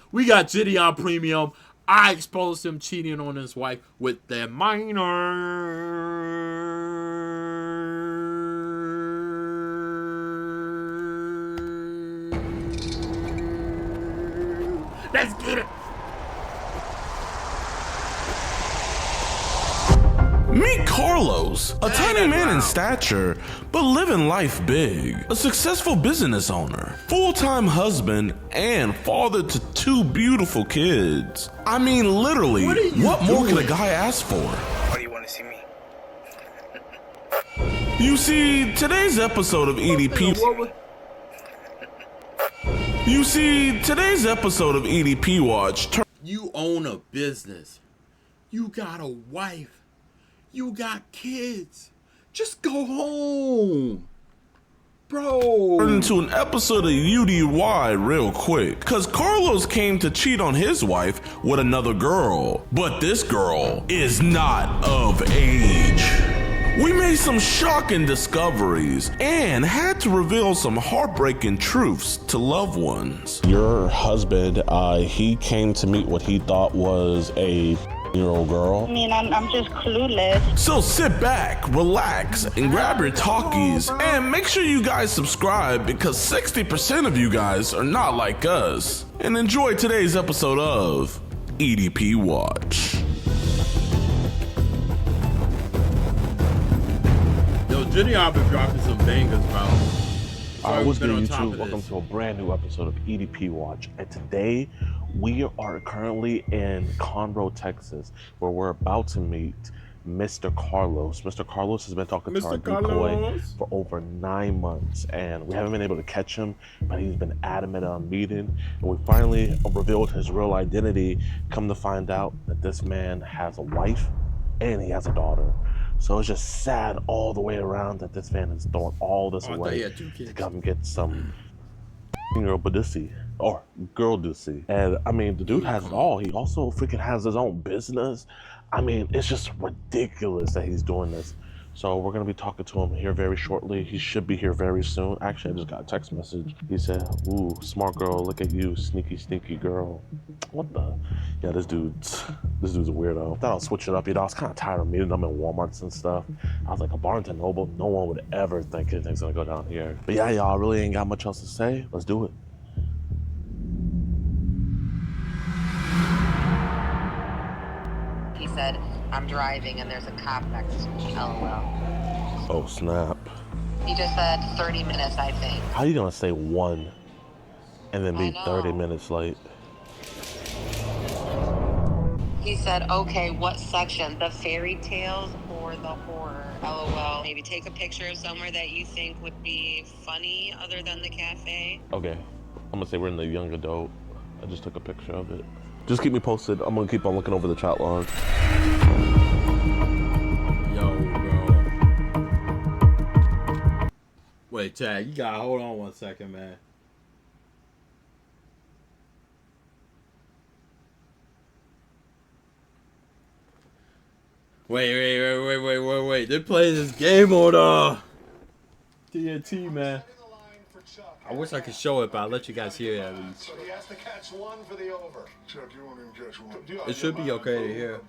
We got Jidion Premium. I exposed him cheating on his wife with their minor. Let's get it. Meet Carlos, a tiny man in stature, but living life big. A successful business owner, full-time husband, and father to 2 beautiful kids. I mean, literally, what more can a guy ask for? Why do you want to see me? You see, today's episode of EDP... Watch... You own a business. You got a wife. You got kids. Just go home. Bro. Turned into an episode of UDY real quick. Cause Carlos came to cheat on his wife with another girl. But this girl is not of age. We made some shocking discoveries and had to reveal some heartbreaking truths to loved ones. Your husband, he came to meet what he thought was a year-old girl. I mean, I'm just clueless. So sit back, relax, and grab your talkies, and make sure you guys subscribe because 60% of you guys are not like us. And enjoy today's episode of EDP Watch. Yo, Jidion been dropping some bangers, bro. What's good, YouTube? Welcome to a brand new episode of EDP Watch. And today, we are currently in Conroe, Texas, where we're about to meet Mr. Carlos. Mr. Carlos has been talking to our decoy for over 9 months, and we haven't been able to catch him, but he's been adamant on meeting. And we finally revealed his real identity. Come to find out that this man has a wife and he has a daughter. So it's just sad all the way around that this man is throwing all this away to come get some girl Badusi or girl Dusi. And I mean, the dude has it all. He also freaking has his own business. I mean, it's just ridiculous that he's doing this. So we're gonna be talking to him here very shortly. He should be here very soon. Actually, I just got a text message. He said, "Ooh, smart girl, look at you, sneaky girl." What the? Yeah, this dude's a weirdo. I thought I'll switch it up. You know, I was kind of tired of meeting them in Walmarts and stuff. I was like, a Barnes and Noble, no one would ever think anything's gonna go down here. But yeah, y'all, I really ain't got much else to say. Let's do it. He said, "I'm driving and there's a cop next to me, LOL." Oh, snap. He just said 30 minutes, I think. How you gonna say 1 and then be 30 minutes late? He said, "Okay, what section? The fairy tales or the horror? LOL. Maybe take a picture of somewhere that you think would be funny other than the cafe." Okay, I'm gonna say we're in the young adult. I just took a picture of it. Just keep me posted. I'm gonna keep on looking over the chat log. Yo, bro. Wait, Chad, you gotta hold on 1 second, man. Wait. They're playing this game on TNT, man. I wish I could show it, but I'll let you guys hear it at least. So he has to catch 1 for the over. Chuck, you won't even catch 1. It should be okay to hear.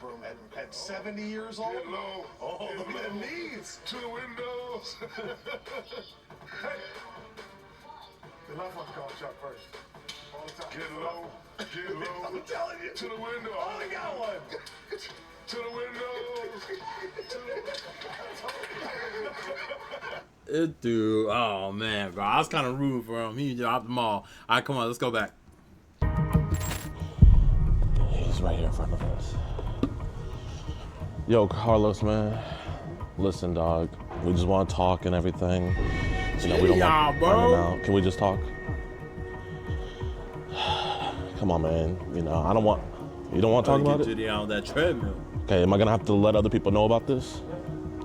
At 70 years old? Get low. Oh, look at the knees. To the windows. Hey. The left one's going Chuck first. All the time. Get low. I'm telling you. To the window. I only got 1. To the windows. It dude, oh man, bro. I was kind of rooting for him. He dropped them all. All right, come on, let's go back. He's right here in front of us. Yo, Carlos, man. Listen, dog. We just want to talk and everything. You know, we don't want running out. Can we just talk? Come on, man. You know, I don't want. You don't want to talk about it? Jidion on that treadmill. Okay, am I gonna have to let other people know about this?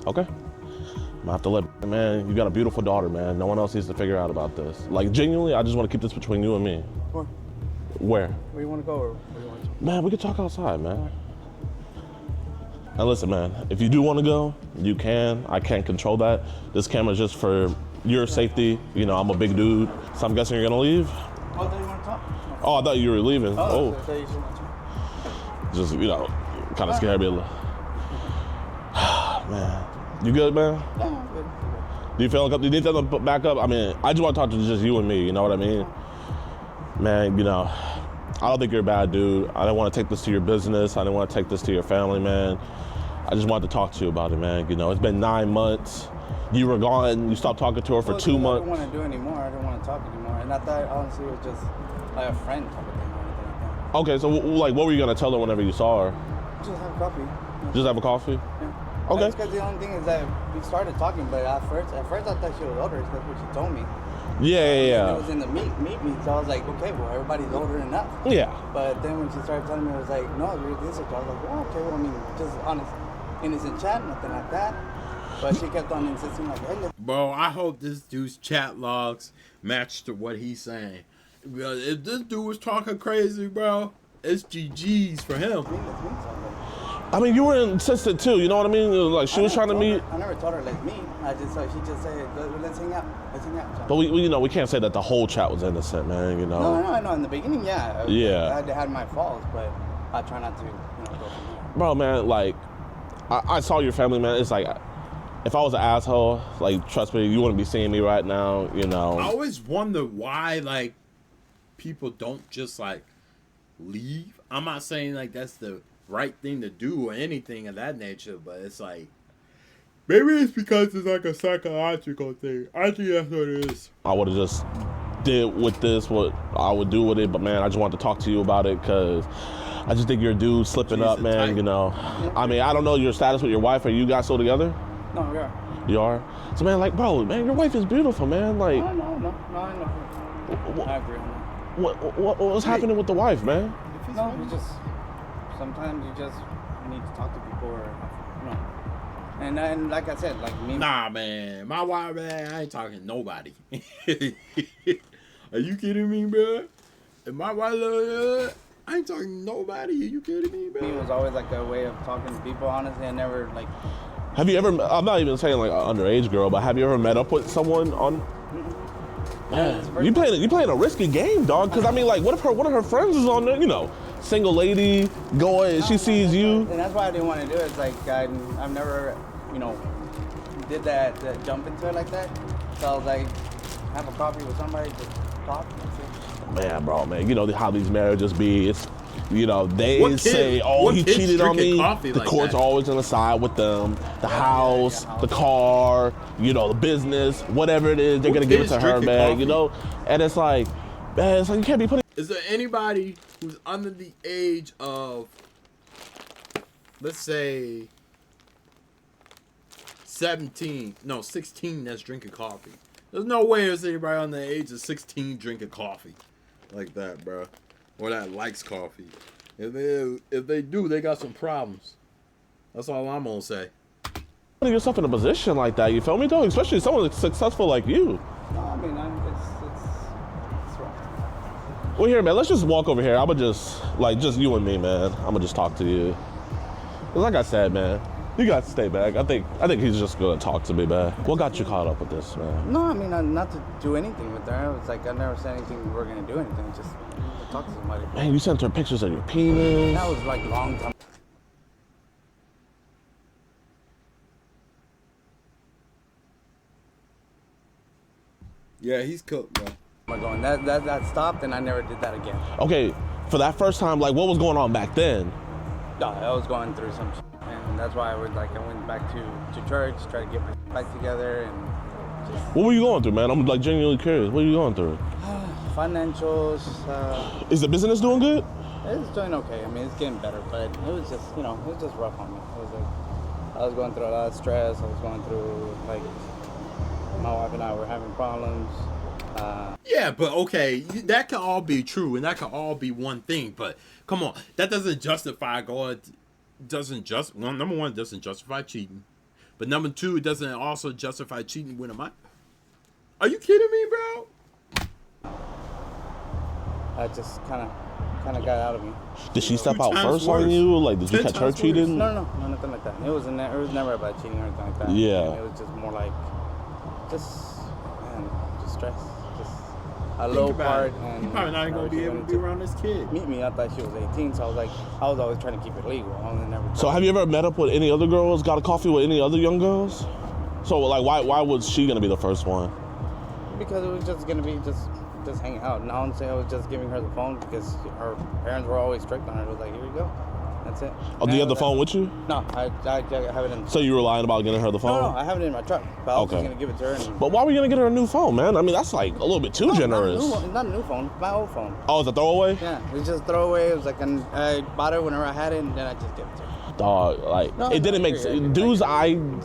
Okay. I'm gonna have to let, man, you got a beautiful daughter, man. No one else needs to figure out about this. Like, genuinely, I just want to keep this between you and me. Where? Where you want to go, or where you want to talk? Man, we can talk outside, man. Now listen, man, if you do want to go, you can. I can't control that. This camera's just for your safety. You know, I'm a big dude, so I'm guessing you're gonna leave? Oh, then you want to talk? Oh, I thought you were leaving. Oh. Just, you know, kind of scared me a little. Man. You good, man? Yeah, I'm good. Do you feel like you need something to back up? I mean, I just want to talk to just you and me, you know what I mean? Man, you know, I don't think you're a bad dude. I don't want to take this to your business. I don't want to take this to your family, man. I just wanted to talk to you about it, man. You know, it's been 9 months. You were gone. You stopped talking to her for 2 months. I don't want to do anymore. I don't want to talk anymore. And I thought, honestly, it was just like a friend type of thing or anything like that. Okay, so like, what were you gonna tell her whenever you saw her? Just have coffee. Just have a coffee? Yeah. Okay. Because the only thing is that we started talking, but at first I thought she was older. That's what she told me. Yeah. And it was in the meet me, so I was like, okay, well, everybody's older enough. Yeah. But then when she started telling me, it was like, no, you're this age. I was like, oh, okay, well, I mean, just honest, innocent chat, nothing like that. But she kept on insisting, like, hey, Bro, I hope this dude's chat logs match to what he's saying. Because if this dude was talking crazy, bro, it's GG's for him. let's meet somebody. I mean, you were insistent too, you know what I mean? Like, she was trying to meet. I never told her, let's meet. She just said, let's hang out. Let's hang out. But we, you know, we can't say that the whole chat was innocent, man, you know? No, I know. In the beginning, yeah. Yeah. I had my faults, but I try not to, go from there. Bro, man, like, I saw your family, man. It's like, if I was an asshole, like, trust me, you wouldn't be seeing me right now, you know? I always wonder why, like, people don't just, like, leave. I'm not saying, like, that's the right thing to do or anything of that nature, but it's like, maybe it's because it's like a psychological thing. I think that's what it is. I would have just did with this what I would do with it, but man, I just wanted to talk to you about it because I just think you're a dude slipping up, man, tight. you know? I mean, I don't know your status with your wife. Are you guys still together? No, we are. You are? So, man, like, bro, man, your wife is beautiful, man. Like, No, I know. I agree on that. what's happening with the wife, man? No, you just, sometimes you just need to talk to people or, and like I said, like me. Nah, man. My wife, man, I ain't talking to nobody. Are you kidding me, bro? If my wife, I ain't talking to nobody. Are you kidding me, bro? It was always like a way of talking to people. Honestly, I never like. Have you ever, I'm not even saying like an underage girl, but have you ever met up with someone on? Man, you playing a risky game, dog. Because I mean, like, what if one of her friends is on there, you know, single lady, going, she sees you. And that's why I didn't want to do it. It's like I've never, did that jump into it like that. So I was like, have a coffee with somebody, just talk. That's it. Man, bro, man, you know how these marriages be. It's, you know, they What kid- say, oh, what he kids cheated on drinking me. coffee The like court's that? always on the side with them. The house, the car, you know, the business, whatever it is, they're What gonna give it kids to her, drinking man. coffee? You know, and it's like, man, it's like you can't be putting. Is there anybody who's under the age of, let's say, 16 that's drinking coffee? There's no way there's anybody under the age of 16 drinking coffee like that, bro. Or that likes coffee. If they do, they got some problems. That's all I'm gonna say. Putting yourself in a position like that, you feel me, though? Especially someone that's successful like you. No, I mean, it's wrong. Well, here, man, let's just walk over here. I'ma just you and me, man. I'ma just talk to you. 'Cause like I said, man, you got to stay back. I think he's just gonna talk to me, man. What got you caught up with this, man? No, I mean, not to do anything with her. It's like I never said anything we were gonna do anything. Just to talk to somebody. Man, you sent her pictures of your penis. That was like a long time. Yeah, he's cooked, bro. Going. That stopped, and I never did that again. Okay, for that first time, like, what was going on back then? No, I was going through some shit, and that's why I went back to church, try to get my back together, and just What were you going through, man? I'm like genuinely curious. What are you going through? financials. Is the business doing good? It's doing okay. I mean, it's getting better, but it was just, it was just rough on me. It was like I was going through a lot of stress. I was going through like my wife and I were having problems. Yeah, but okay, that can all be true, and that can all be one thing. But come on, that doesn't justify God. Number one, it doesn't justify cheating, but number two, it doesn't also justify cheating with a minor. Are you kidding me, bro? I just kind of got out of me. Did she step Two out times first on worse. you? Like, did you 10 catch her times cheating? No, nothing like that. It was never about cheating or anything like that. Yeah. It was just more like, just stress. Just a low part. It. And You're probably not even gonna be able to be around this kid. Meet me. I thought she was 18, so I was like, I was always trying to keep it legal. I was never. So have you ever met up with any other girls? Got a coffee with any other young girls? So like, why was she gonna be the first one? Because it was just gonna be just hanging out. And honestly, I was just giving her the phone because her parents were always strict on her. It was like, here you go. That's it. Oh, do you have the phone with you? No, I have it in. So you were lying about getting her the phone? No, I have it in my truck. But I was just gonna give it to her. And but why were you gonna get her a new phone, man? I mean, that's like a little bit too generous. Not a new phone. My old phone. Oh, it's a throwaway? Yeah, it was just throwaway. It was like I bought it whenever I had it, and then I just gave it to her. Dog, like it didn't make sense. Dudes, I don't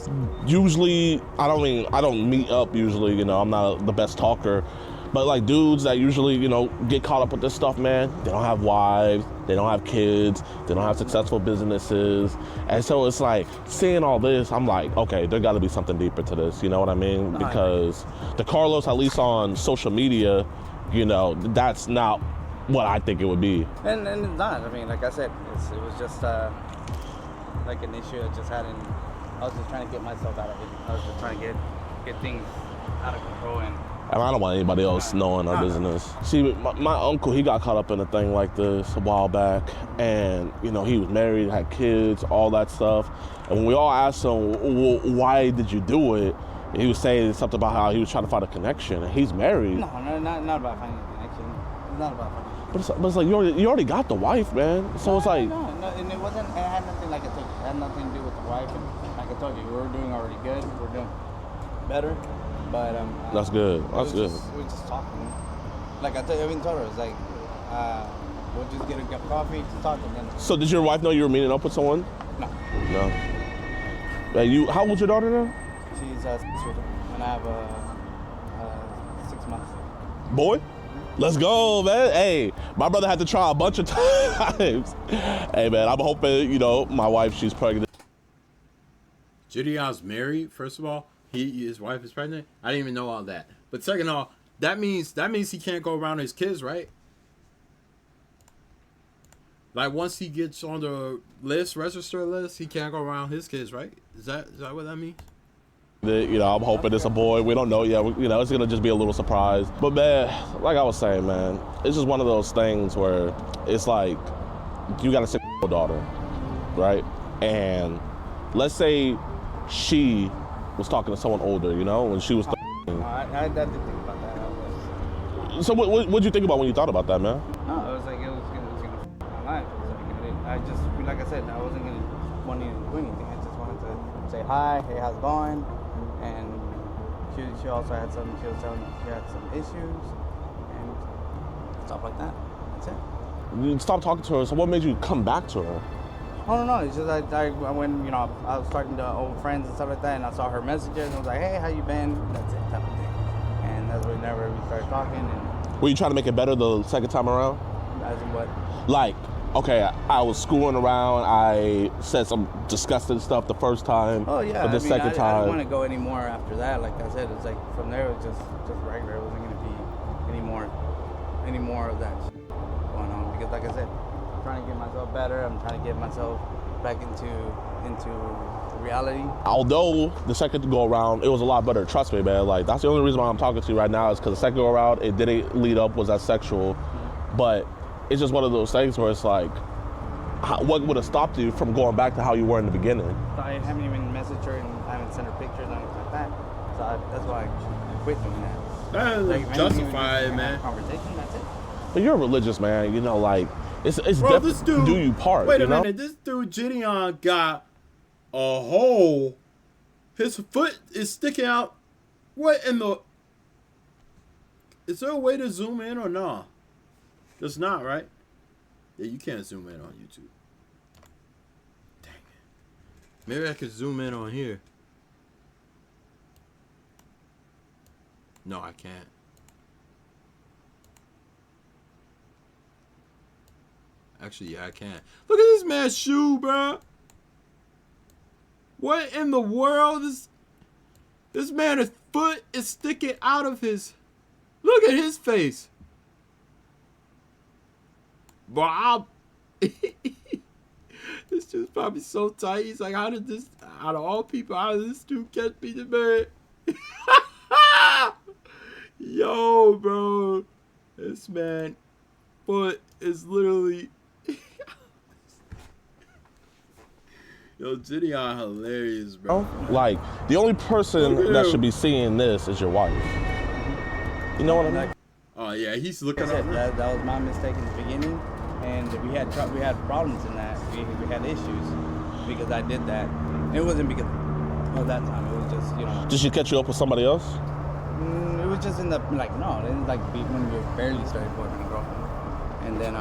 meet up usually. You know, I'm not the best talker. But like dudes that usually, you know, get caught up with this stuff, man, they don't have wives, they don't have kids, they don't have successful businesses. And so it's like, seeing all this, I'm like, okay, there gotta be something deeper to this, you know what I mean? Because the Carlos, at least on social media, you know, that's not what I think it would be. And it's not. I mean, like I said, it was just like an issue I just had, and I was just trying to get myself out of it. I was just trying to get things out of control. And I don't want anybody else knowing our business. See, my uncle, he got caught up in a thing like this a while back. And, you know, he was married, had kids, all that stuff. And when we all asked him, well, why did you do it? He was saying something about how he was trying to find a connection. And he's married. No, not about finding a connection. It's not about finding a connection. But it's like, you already got the wife, man. So it's like... No, and it had nothing, like I told you, it had nothing to do with the wife. And like I told you, we were doing already good. We were doing better. But that's good. That's good. We were just talking. Like I even told her, it's like we'll just get a cup of coffee, just talk, and then. So did your wife know you were meeting up with someone? No. No. How old's your daughter now? She's 6 years old, and I have 6 months. Boy, let's go, man. Hey, my brother had to try a bunch of times. Hey, man, I'm hoping, you know, my wife, she's pregnant. Jidion's married, first of all. His wife is pregnant. I didn't even know all that. But second of all, that means he can't go around his kids, right? Like once he gets on the register list, he can't go around his kids, right? Is that what that means? You know, I'm hoping it's a boy. We don't know yet. You know, it's gonna just be a little surprise. But man, like I was saying, man, it's just one of those things where it's like you got a 6-year-old daughter, right? And let's say she was talking to someone older, you know, when she was 13. I didn't think about that. So what'd you think about when you thought about that, man? No, it was like it was gonna my life. It was like I said, I wasn't gonna want to do anything. I just wanted to say hi, hey, how's it going? And she also had some. She was telling me she had some issues and stuff like that. That's it. You stopped talking to her. So what made you come back to her? I don't know. It's just I when you know I was talking to old friends and stuff like that, and I saw her messages, and I was like, hey, how you been? That's it, type of thing. And that's whenever we started talking. And were you trying to make it better the second time around? As in what? Like, okay, I was screwing around. I said some disgusting stuff the first time. Oh yeah. But the second time, I didn't want to go any more after that. Like I said, it's like from there it was just regular. It wasn't gonna be any more of that shit going on, because like I said, I'm trying to get myself better. I'm trying to get myself back into reality. Although the second go around, it was a lot better. Trust me, man. Like that's the only reason why I'm talking to you right now is because the second go around, it didn't lead up was that sexual, but it's just one of those things where it's like, what would have stopped you from going back to how you were in the beginning? So I haven't even messaged her, and I haven't sent her pictures or anything like that. So that's why I quit doing that. That is justified, man. Conversation, that's it. But you're a religious man, you know, like it's bro, this dude, do you part. Wait a you know? minute, this dude Jidion got a hole. His foot is sticking out. What in the? Is there a way to zoom in or no? There's not, right? Yeah, you can't zoom in on YouTube. Dang it. Maybe I could zoom in on here. No, I can't. Actually, yeah, I can. Look at this man's shoe, bro. What in the world is... This man's foot is sticking out of his... Look at his face. Bro, this dude's probably so tight. He's like, how did this... Out of all people, how did this dude catch me the man? Yo, bro. This man foot is literally. Yo, Jidion hilarious, bro. Like, the only person that should be seeing this is your wife. You know what I mean? Oh yeah, he's looking Like I up. said, that was my mistake in the beginning, and we had problems in that. We had issues because I did that. It wasn't because of that time. It was just, you know. Did she catch you up with somebody else? It was just in the like no, it was like when we barely started boyfriend and girlfriend, and then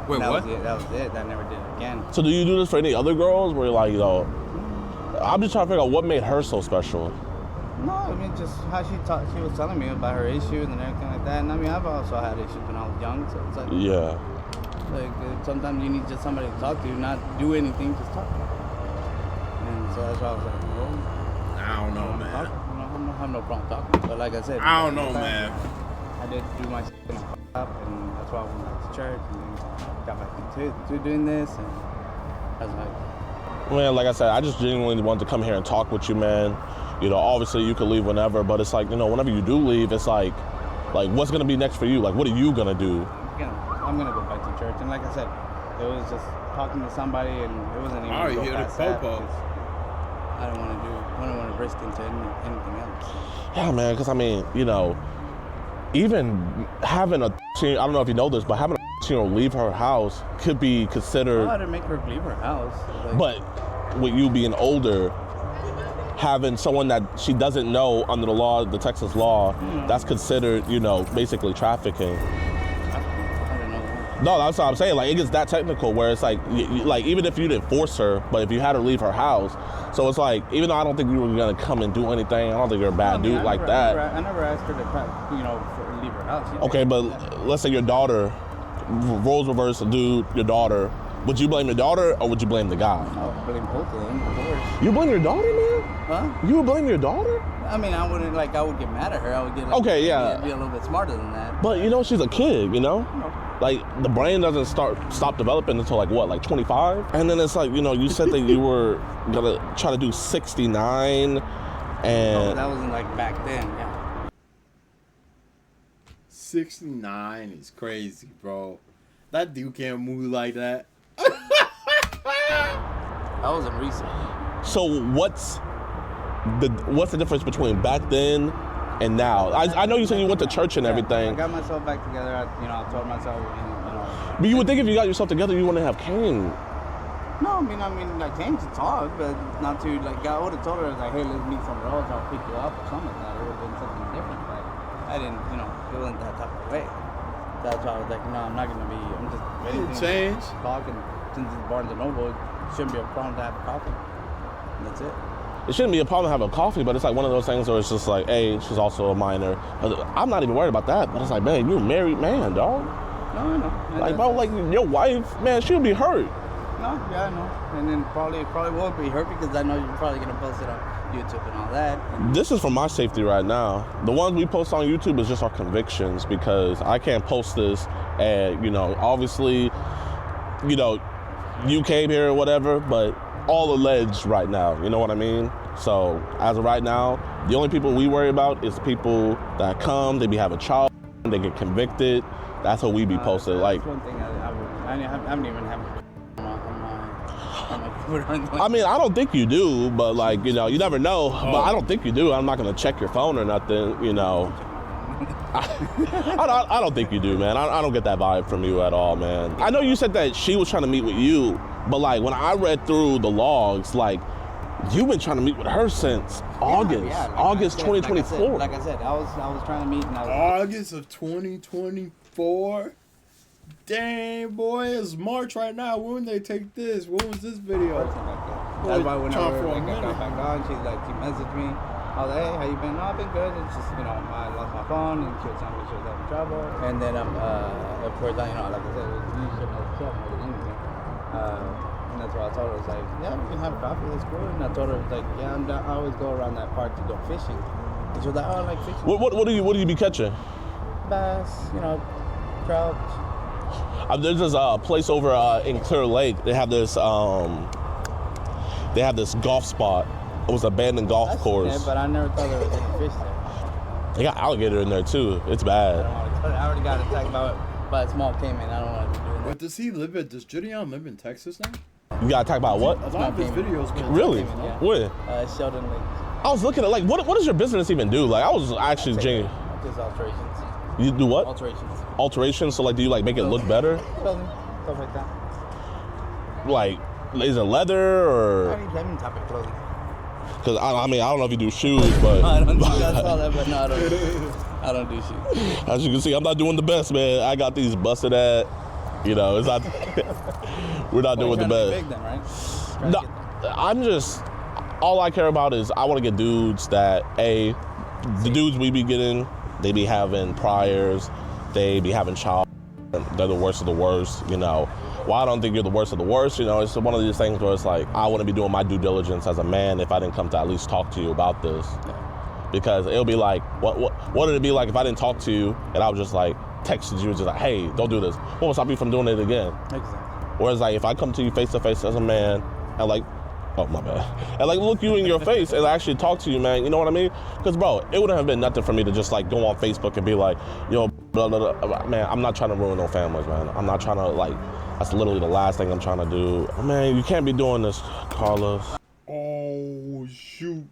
Wait, that what? Was it. That was it. I never did it again. So do you do this for any other girls where you're like, I'm just trying to figure out what made her so special. No, I mean just how she was telling me about her issues and everything like that. And I mean I've also had issues when I was young, so it's like sometimes you need just somebody to talk to, not do anything, just talk. And so that's why I was like, well, I don't know, man. I have no problem talking, but like I said, I don't know, man. I did do my shit and I fucked up, and that's why I went back to church and then got back to doing this, and I was like, Man, like I said, I just genuinely wanted to come here and talk with you, man. Obviously you could leave whenever, but it's like, whenever you do leave, it's like what's gonna be next for you? Like, what are you gonna do? I'm gonna go back to church, and like I said, it was just talking to somebody, and it wasn't even. Oh, you hear the popo. I don't want to risk into anything else. Yeah, man, because I mean, even having a I don't know if you know this, but having a leave her house could be considered. I didn't make her leave her house. But with you being older, having someone that she doesn't know under the law, the Texas law, that's considered, basically trafficking. I don't know. No, that's what I'm saying. Like, it gets that technical where it's like, like even if you didn't force her, but if you had her leave her house, so it's like, even though I don't think you were gonna come and do anything, I don't think you're a bad dude like that. I never asked her to, leave her house. Okay, but let's say your daughter, roles reverse, your daughter. Would you blame the daughter or would you blame the guy? I would blame both of them, of course. You blame your daughter, man? Huh? You would blame your daughter? I mean, I would get mad at her. I would get okay, yeah. Be a little bit smarter than that. But she's a kid, Like, the brain doesn't stop developing until like 25? And then it's like, you said that you were gonna try to do 69 and... Oh, that wasn't like back then, yeah. 69 is crazy, bro. That dude can't move like that. That wasn't recent. So what's the difference between back then and now? I know you said you went to church and everything. I got myself back together. I told myself, But you would think if you got yourself together, you wouldn't have came. No, I mean, I came to talk, but not to, like, I would have told her, like, hey, let's meet somewhere else, I'll pick you up or something like that. It would have been something different, but I didn't, it wasn't that type of way. That's why I was like, no, I'm not going to be, I'm just waiting change. Talk, and since it's Barnes & Noble, it shouldn't be a problem to have coffee. And that's it. It shouldn't be a problem to have a coffee, but it's like one of those things where it's just like, hey, she's also a minor. I'm not even worried about that, but it's like, man, you're a married man, dog. No, I know. Like, bro, like, your wife, man, she'll be hurt. No, yeah, I know. And then probably won't be hurt because I know you're probably going to post it on YouTube and all that. And this is for my safety right now. The ones we post on YouTube is just our convictions because I can't post this and, obviously, you came here or whatever, but all alleged right now, you know what I mean? So as of right now, the only people we worry about is people that come, they be having child, they get convicted. That's what we be posted. That's like, one thing I haven't even had I mean, I don't think you do, but like, you never know. But I don't think you do. I'm not gonna check your phone or nothing, I don't think you do, man. I don't get that vibe from you at all, man. I know you said that she was trying to meet with you, but like when I read through the logs, like you've been trying to meet with her since August 2024. Like I said, I was trying to meet. And August of 2024. Dang, boy, it's March right now. When they take this? What was this video? That's why whenever I got back on, she messaged me. I was like, hey, how you been? No, I've been good. It's just, I lost my phone, and she was telling me she was having trouble. And then, of course, like I said, you should know the more than anything. And that's why I told her, I was like, yeah, we can have coffee, that's cool. And I told her, like, yeah, I always go around that part to go fishing. And she was like, oh, I like fishing. What do you be catching? Bass, trout. There's this place over in Clear Lake. They have this golf spot. It was an abandoned golf course. Yeah, but I never thought there was any fish there. They got alligator in there too. It's I bad. don't want to. I already got attacked by a small caiman. I don't want to be doing that. But does Jidion live in Texas now? You got attacked by what? A lot of his videos been Really? Texas, huh? Where? Sheldon Lake. I was looking at like, what does your business even do? Like, I was actually genuine. Just alterations. You do what? Alterations. Alterations. So like, do you like make it look better? Clothing, stuff like that. Like, is it leather or? Any type of clothing. Because I mean, I don't know if you do shoes, but I don't do that's all that, but no, I don't do shoes. as you can see, I'm not doing the best, man. I got these busted at, it's not. We're not doing the best. Big then, right? No, I'm just. All I care about is I want to get dudes that the dudes we be getting, they be having priors, they be having child. They're the worst of the worst, Well, I don't think you're the worst of the worst, It's one of these things where it's like, I want to be doing my due diligence as a man if I didn't come to at least talk to you about this. Because it'll be like, what would it be like if I didn't talk to you and I was just like, texted you just like, hey, don't do this. What will stop you from doing it again? Exactly. Whereas like, if I come to you face to face as a man and like, oh, my bad. And like look you in your face and actually talk to you, man. You know what I mean? Because, bro, it wouldn't have been nothing for me to just like go on Facebook and be like, yo, blah, blah, blah. Man, I'm not trying to ruin no families, man. I'm not trying to like, that's literally the last thing I'm trying to do. Man, you can't be doing this, Carlos. Oh, shoot.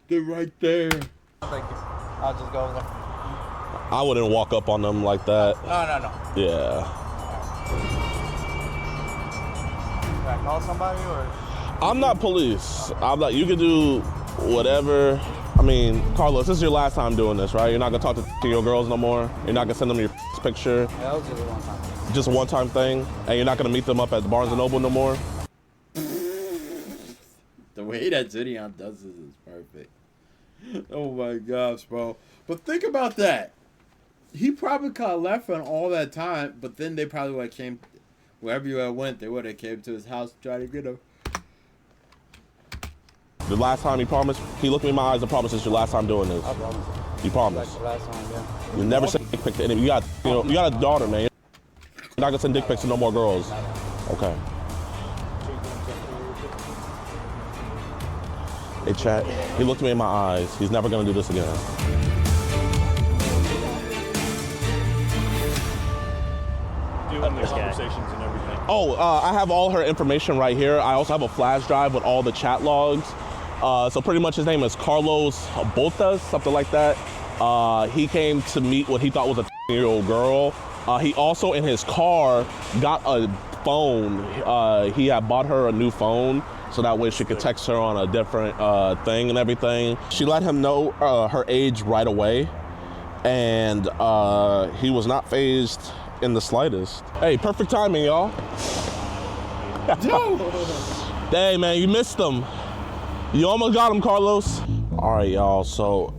They're right there. Thank you. I'll just go over there. I wouldn't walk up on them like that. No. Yeah. Should I call somebody or? I'm not police. I'm not, you can do whatever. I mean, Carlos, this is your last time doing this, right? You're not gonna talk to your girls no more? You're not gonna send them your picture? Yeah, that was just a one-time thing. Just a one-time thing? And you're not gonna meet them up at Barnes & Noble no more? The way that Jidion does this is perfect. Oh my gosh, bro. But think about that. He probably could have left on all that time, but then they probably would have came, wherever you went, they would have came to his house to try to get him. The last time he promised, he looked me in my eyes and promised it's your last time doing this. I promise. You promise. Like the last time, yeah. You never send dick pics to anybody. You got a daughter, man. You're not gonna send dick pics to no more girls. Okay. Hey, chat. He looked me in my eyes. He's never gonna do this again. Doing the conversations and everything. Oh, I have all her information right here. I also have a flash drive with all the chat logs. So pretty much his name is Carlos Botas, something like that. He came to meet what he thought was a 10-year-old girl. He also, in his car, got a phone. He had bought her a new phone, so that way she could text her on a different thing and everything. She let him know her age right away, and he was not fazed in the slightest. Hey, perfect timing, y'all. Hey, man, you missed them. You almost got him, Carlos. All right, y'all, so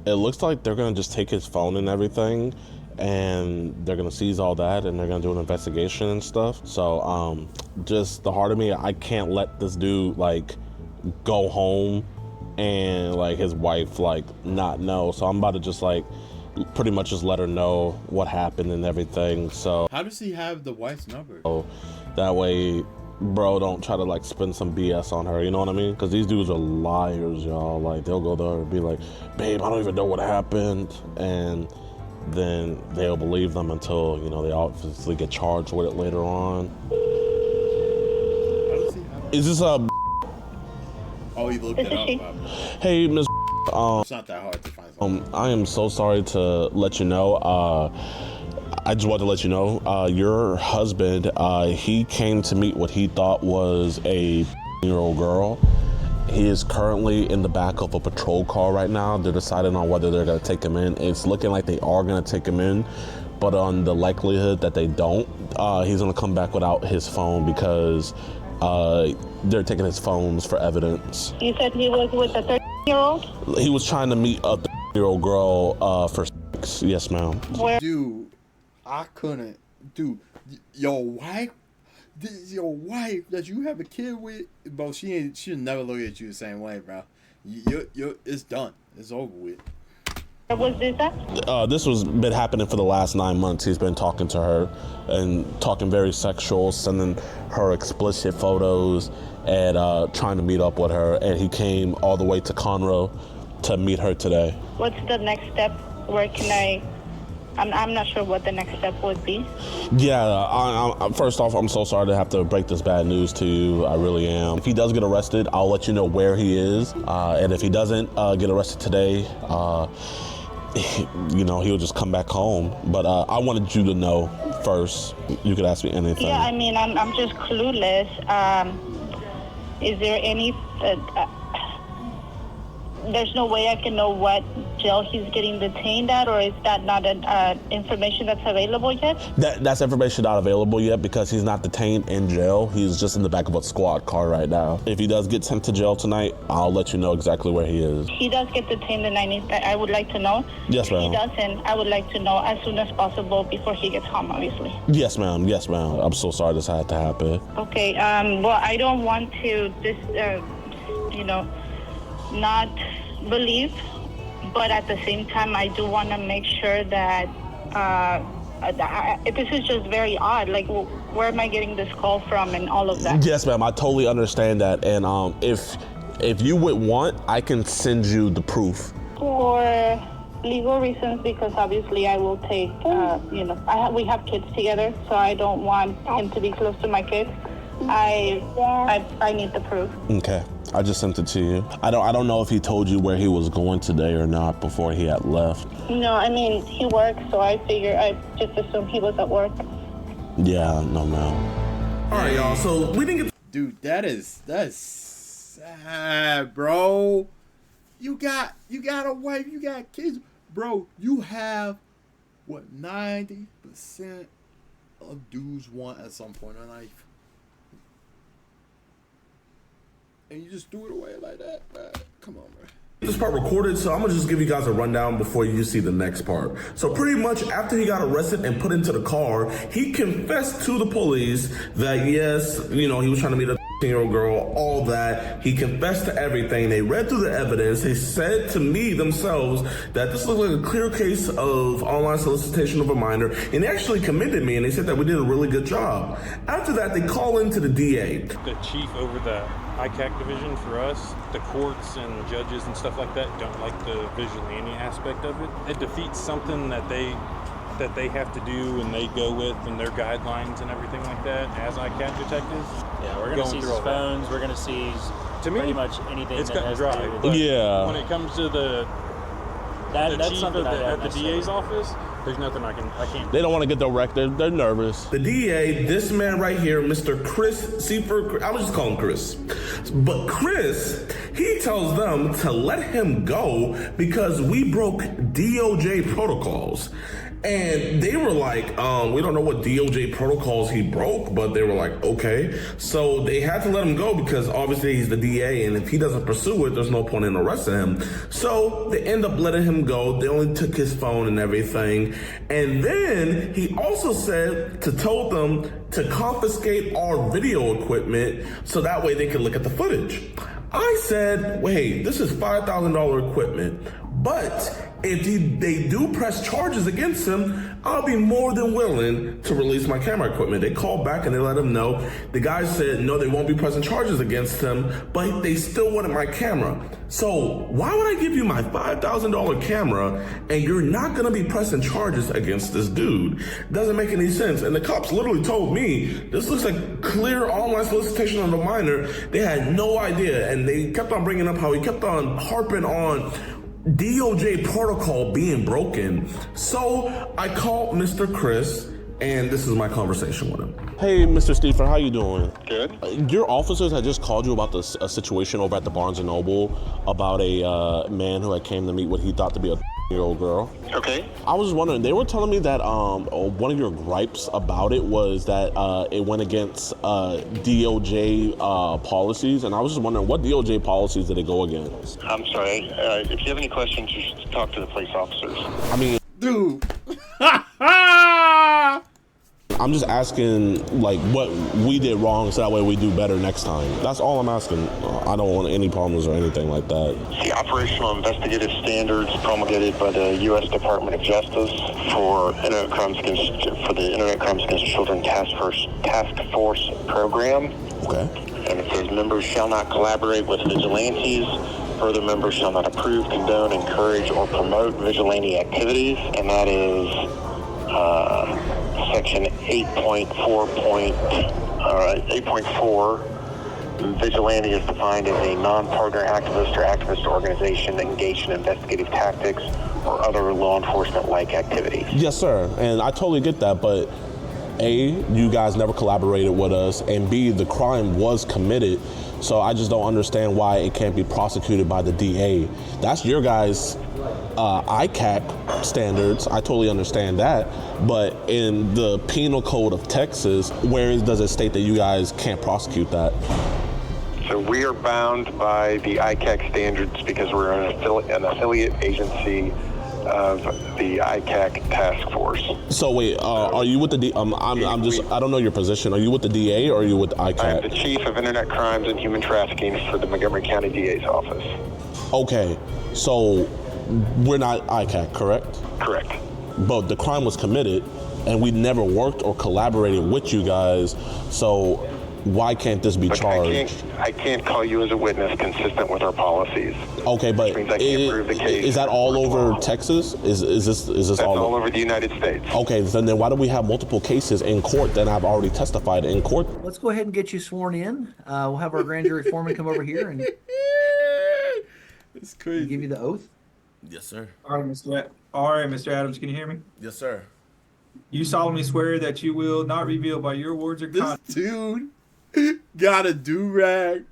it looks like they're gonna just take his phone and everything, and they're gonna seize all that, and they're gonna do an investigation and stuff. So just the heart of me, I can't let this dude like go home and like his wife like not know. So I'm about to just like pretty much just let her know what happened and everything. So How does he have the wife's number? that way, bro, don't try to like spin some BS on her, you know what I mean? Because these dudes are liars, y'all. Like, they'll go there and be like, babe, I don't even know what happened. And then they'll believe them until, they obviously get charged with it later on. How does he have Is this a... Oh, he looked it up. Hey, Miss... It's not that hard to find something. I am so sorry to let you know. I just wanted to let you know, your husband, he came to meet what he thought was a year-old girl. He is currently in the back of a patrol car right now. They're deciding on whether they're gonna take him in. It's looking like they are gonna take him in, but on the likelihood that they don't, he's gonna come back without his phone because they're taking his phones for evidence. You said he was with a 13-year-old? He was trying to meet a 30-year-old girl for sex. Yes, ma'am. Where? Dude, I couldn't. Dude, your wife that you have a kid with, bro, she'll never look at you the same way, bro. It's done. It's over with. Where was this at? This was been happening for the last 9 months. He's been talking to her and talking very sexual, sending her explicit photos and trying to meet up with her. And he came all the way to Conroe to meet her today. What's the next step? Where can I? I'm not sure what the next step would be. Yeah, first off, I'm so sorry to have to break this bad news to you. I really am. If he does get arrested, I'll let you know where he is. And if he doesn't get arrested today, he'll just come back home. But I wanted you to know first. You could ask me anything. Yeah, I mean, I'm just clueless. Is there any... there's no way I can know what jail he's getting detained at, or is that not information that's available yet? That's information not available yet because he's not detained in jail. He's just in the back of a squad car right now. If he does get sent to jail tonight, I'll let you know exactly where he is. He does get detained, and I would like to know. Yes, ma'am. If he doesn't, I would like to know as soon as possible before he gets home, obviously. Yes, ma'am. Yes, ma'am. I'm so sorry this had to happen. Okay. Well, I don't want to not believe, but at the same time, I do want to make sure that this is just very odd. Like, where am I getting this call from and all of that? Yes, ma'am. I totally understand that. And if you would want, I can send you the proof. For legal reasons, because obviously I will take, we have kids together, so I don't want him to be close to my kids. I need the proof. Okay. I just sent it to you. I don't know if he told you where he was going today or not before he had left. No, I mean, he works, so I just assumed he was at work. Yeah, no, ma'am. All right, y'all. So we didn't get. Dude, that's sad, bro. You got a wife, you got kids, bro. You have what 90% of dudes want at some point in life. And you just threw it away like that, man. Come on, man. This part recorded, so I'm gonna just give you guys a rundown before you see the next part. So pretty much after he got arrested and put into the car, he confessed to the police that yes, he was trying to meet a 16-year-old girl, all that. He confessed to everything. They read through the evidence. They said to me themselves that this looked like a clear case of online solicitation of a minor, and they actually commended me, and they said that we did a really good job. After that, they call into the DA. The chief over the ICAC division for us, the courts and judges and stuff like that don't like the vigilante aspect of it. It defeats something that they have to do and they go with and their guidelines and everything like that as ICAC detectives. Yeah, we're going to seize his phones, we're going to seize pretty much anything it's that has dry. to do with But yeah. when it comes to the chief at the DA's office, there's nothing I can't. They don't want to get direct. They're nervous. The DA, this man right here, Mr. Chris Seifert, I would just call him Chris. But Chris, he tells them to let him go because we broke DOJ protocols. And they were like, we don't know what DOJ protocols he broke, but they were like, okay. So they had to let him go because obviously he's the DA, and if he doesn't pursue it, there's no point in arresting him. So they end up letting him go. They only took his phone and everything. And then he also told them to confiscate our video equipment so that way they could look at the footage. I said, wait, this is $5,000 equipment, but if they do press charges against him, I'll be more than willing to release my camera equipment. They called back and they let him know. The guy said, no, they won't be pressing charges against him, but they still wanted my camera. So why would I give you my $5,000 camera and you're not gonna be pressing charges against this dude? Doesn't make any sense. And the cops literally told me, this looks like clear online solicitation of a minor. They had no idea. And they kept on bringing up how he kept on harping on DOJ protocol being broken. So I called Mr. Chris, and this is my conversation with him. Hey, Mr. Stephen, how you doing? Good. Your officers had just called you about a situation over at the Barnes & Noble about a man who had came to meet what he thought to be a year-old girl. Okay. I was just wondering, they were telling me that one of your gripes about it was that it went against DOJ policies, and I was just wondering, what DOJ policies did it go against? I'm sorry. If you have any questions, you should talk to the police officers. I mean, Dude. I'm just asking, like, what we did wrong so that way we do better next time. That's all I'm asking. I don't want any problems or anything like that. The operational investigative standards promulgated by the U.S. Department of Justice for the Internet Crimes Against Children Task Force program. Okay. And it says members shall not collaborate with vigilantes, Further, members shall not approve, condone, encourage, or promote vigilante activities, and that is section 8.4. Vigilante is defined as a non-partner activist or activist organization engaged in investigative tactics or other law enforcement-like activities. Yes, sir. And I totally get that, but A, you guys never collaborated with us, and B, the crime was committed. So I just don't understand why it can't be prosecuted by the DA. That's your guys' ICAC standards. I totally understand that. But in the Penal Code of Texas, where does it state that you guys can't prosecute that? So we are bound by the ICAC standards because we're an affiliate agency of the ICAC task force. So wait, are you with the I don't know your position. Are you with the DA or are you with the ICAC? I'm the Chief of Internet Crimes and Human Trafficking for the Montgomery County DA's office. Okay, so we're not ICAC, correct? Correct. But the crime was committed and we never worked or collaborated with you guys, so why can't this be charged? I can't call you as a witness consistent with our policies. Okay, but which means I can't prove the case. Is that all over Texas? Is this That's all over the United States. Okay, then why do we have multiple cases in court that I've already testified in court? Let's go ahead and get you sworn in. We'll have our grand jury foreman come over here and it's crazy. Give you the oath. Yes, sir. All right, Mr. Adams, can you hear me? Yes, sir. You solemnly swear that you will not reveal by your words or conduct. This dude got a do-rag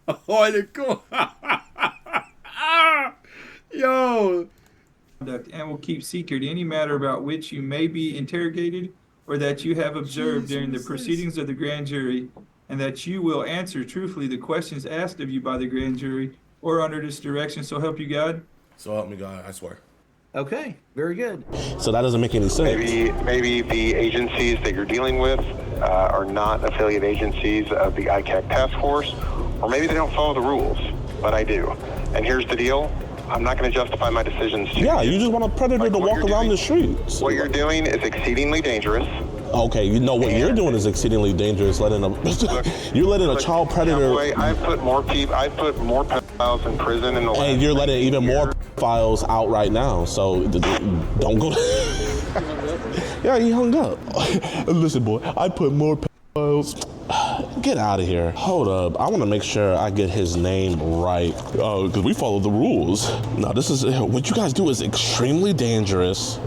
on the corner. Yo. And will keep secret any matter about which you may be interrogated or that you have observed during the proceedings of the grand jury, and that you will answer truthfully the questions asked of you by the grand jury or under this direction. So help you God. So help me God, I swear. Okay, very good. So that doesn't make any sense. Maybe the agencies that you're dealing with are not affiliate agencies of the ICAC task force, or maybe they don't follow the rules, but I do. And here's the deal. I'm not going to justify my decisions to you. You just want a predator to walk around the streets. What you're doing is exceedingly dangerous. Okay, you know what you're doing is exceedingly dangerous. You're letting a child predator. Boy, I've put more pedophiles in prison in the last. And you're letting even more files out right now. So don't go. Yeah, he hung up. Listen, boy, I put more pedophiles. Get out of here. Hold up. I want to make sure I get his name right. Because we follow the rules. Now, this is what you guys do is extremely dangerous.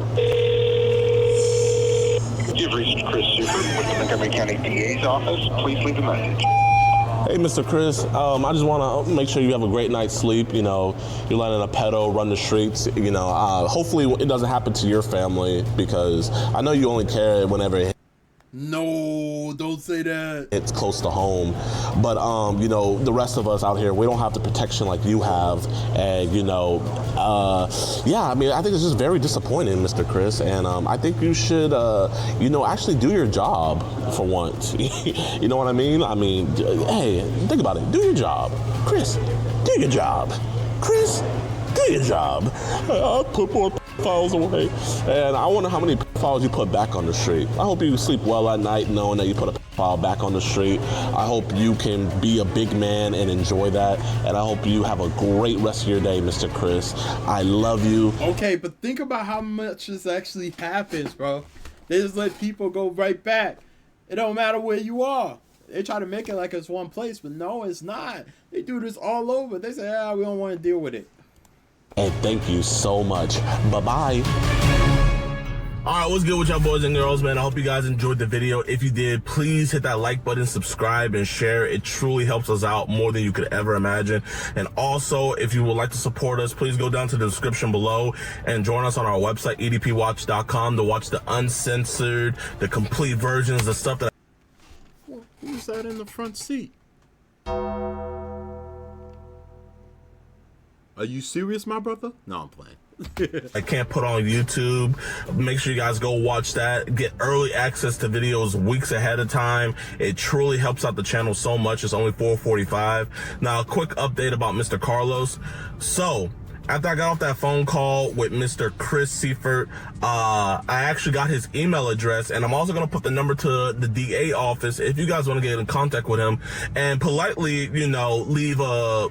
You've reached Chris Super with the Montgomery County DA's office. Please leave a message. Hey, Mr. Chris, I just want to make sure you have a great night's sleep. You know, you're letting a pedo run the streets. You know, hopefully it doesn't happen to your family because I know you only care whenever it No, don't say that. It's close to home. But, you know, the rest of us out here, we don't have the protection like you have. And, you know, yeah, I mean, I think it's just very disappointing, Mr. Chris. And I think you should, you know, actually do your job for once. You know what I mean? I mean, hey, think about it. Do your job. Chris, do your job. Chris, do your job. I'll put more files away. And I wonder how many files you put back on the street. I hope you sleep well at night knowing that you put a file back on the street. I hope you can be a big man and enjoy that. And I hope you have a great rest of your day, Mr. Chris. I love you. Okay, but think about how much this actually happens, bro. They just let people go right back. It don't matter where you are. They try to make it like it's one place, but no, it's not. They do this all over. They say, we don't want to deal with it. And thank you so much. Bye-bye. All right, what's good with y'all boys and girls, man? I hope you guys enjoyed the video. If you did, please hit that like button, subscribe, and share. It truly helps us out more than you could ever imagine. And also, if you would like to support us, please go down to the description below and join us on our website, edpwatch.com, to watch the uncensored, the complete versions, the stuff that... Who's that in the front seat? Are you serious, my brother? No, I'm playing. I can't put on YouTube. Make sure you guys go watch that. Get early access to videos weeks ahead of time. It truly helps out the channel so much. It's only $4.45. Now, a quick update about Mr. Carlos. So, after I got off that phone call with Mr. Chris Seifert, I actually got his email address, and I'm also going to put the number to the DA office if you guys want to get in contact with him and politely, you know, leave a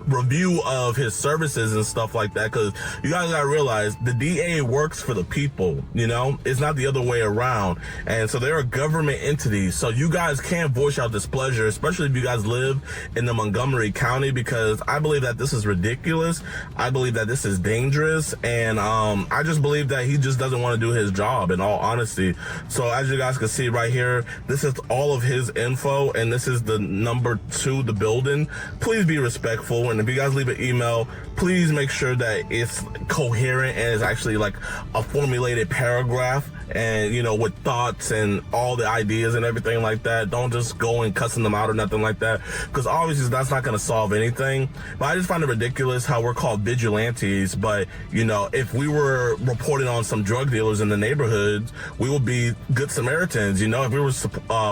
review of his services and stuff like that, because you guys gotta realize the DA works for the people, you know? It's not the other way around. And so they're a government entity, so you guys can voice out displeasure, especially if you guys live in the Montgomery County, because I believe that this is ridiculous. I believe that this is dangerous, and I just believe that he just doesn't want to do his job, in all honesty. So as you guys can see right here, this is all of his info, and this is the number 2, the building. Please be respectful, and if you guys leave an email, please make sure that it's coherent and it's actually like a formulated paragraph, and you know, with thoughts and all the ideas and everything like that. Don't just go and cussing them out or nothing like that, because obviously that's not going to solve anything. But I just find it ridiculous how we're called vigilantes, but you know, if we were reporting on some drug dealers in the neighborhoods, we would be good Samaritans. You know, if we were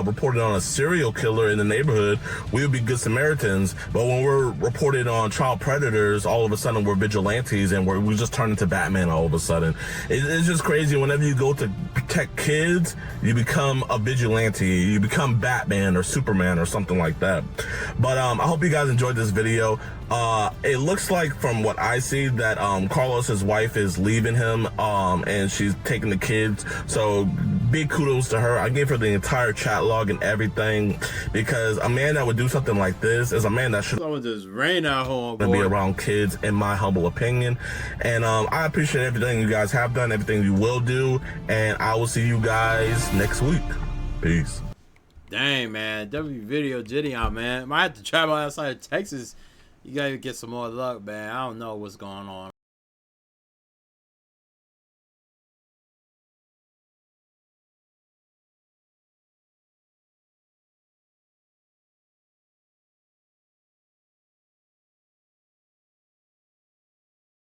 reporting on a serial killer in the neighborhood, we would be good Samaritans. But when we're reported on child predators, all of a sudden we're vigilantes, and we just turn into Batman all of a sudden. It's just crazy. Whenever you go to protect kids, you become a vigilante, you become Batman or Superman or something like that. But I hope you guys enjoyed this video. It looks like, from what I see, that Carlos's wife is leaving him, and she's taking the kids, so big kudos to her. I gave her the entire chat log and everything, because a man that would do something like this is a man that should just rain out home, be around kids, in my humble opinion. And I appreciate everything you guys have done, everything you will do, and I will see you guys next week. Peace. Dang, man. W video Jidion, man. Might have to travel outside of Texas. You gotta get some more luck, man. I don't know what's going on.